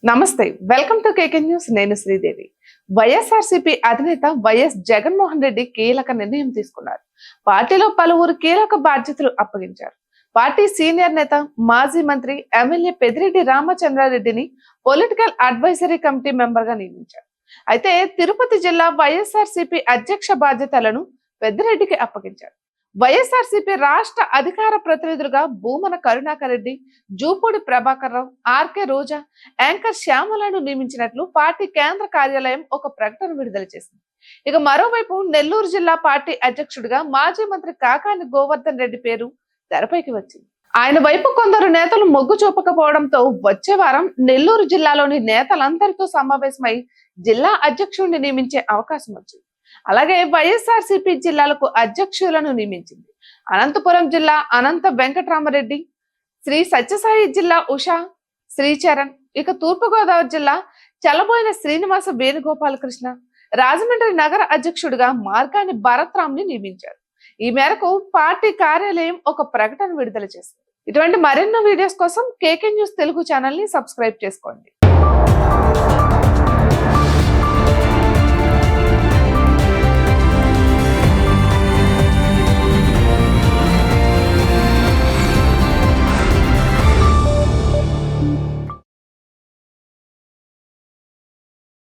నమస్తే, welcome to KK news. నేను శ్రీదేవి. వైఎస్ఆర్సీపీ అధినేత వైఎస్ జగన్మోహన్ రెడ్డి కీలక నిర్ణయం తీసుకున్నారు. పార్టీలో పలువురు కీలక బాధ్యతలు అప్పగించారు. పార్టీ సీనియర్ నేత, మాజీ మంత్రి, ఎమ్మెల్యే పెద్దిరెడ్డి రామచంద్రారెడ్డిని పొలిటికల్ అడ్వైజరీ కమిటీ మెంబర్ గా నియమించారు. అయితే తిరుపతి జిల్లా వైఎస్ఆర్సీపీ అధ్యక్ష బాధ్యతలను పెద్దిరెడ్డికి అప్పగించారు. వైఎస్ఆర్సీపీ రాష్ట్ర అధికార ప్రతినిధులుగా భూమన కరుణాకర్ రెడ్డి, జూపూడి ప్రభాకర్ రావు, ఆర్కే రోజా, యాంకర్ శ్యామలను నియమించినట్లు పార్టీ కేంద్ర కార్యాలయం ఒక ప్రకటన విడుదల చేసింది. ఇక మరోవైపు నెల్లూరు జిల్లా పార్టీ అధ్యక్షుడిగా మాజీ మంత్రి కాకాని గోవర్ధన్ రెడ్డి పేరు తెరపైకి వచ్చింది. ఆయన వైపు కొందరు నేతలు మొగ్గు చూపకపోవడంతో వచ్చే వారం నెల్లూరు జిల్లాలోని నేతలందరితో సమావేశమై జిల్లా అధ్యక్షుడిని నియమించే అవకాశం వచ్చింది. అలాగే వైఎస్ఆర్సీపీ జిల్లాలకు అధ్యక్షులను నియమించింది. అనంతపురం జిల్లా అనంత వెంకటరామరెడ్డి, శ్రీ సత్యసాయి జిల్లా ఉషా శ్రీచరణ్, ఇక తూర్పుగోదావరి జిల్లా చల్లబోయిన శ్రీనివాస వేణుగోపాలకృష్ణ, రాజమండ్రి నగర అధ్యక్షుడిగా మార్గాని భరత్రామ్ ని నియమించారు. ఈ మేరకు పార్టీ కార్యాలయం ఒక ప్రకటన విడుదల చేసింది. ఇటువంటి మరెన్నో వీడియోస్ కోసం కేకే న్యూస్ తెలుగు ఛానల్ ని సబ్స్క్రైబ్ చేసుకోండి.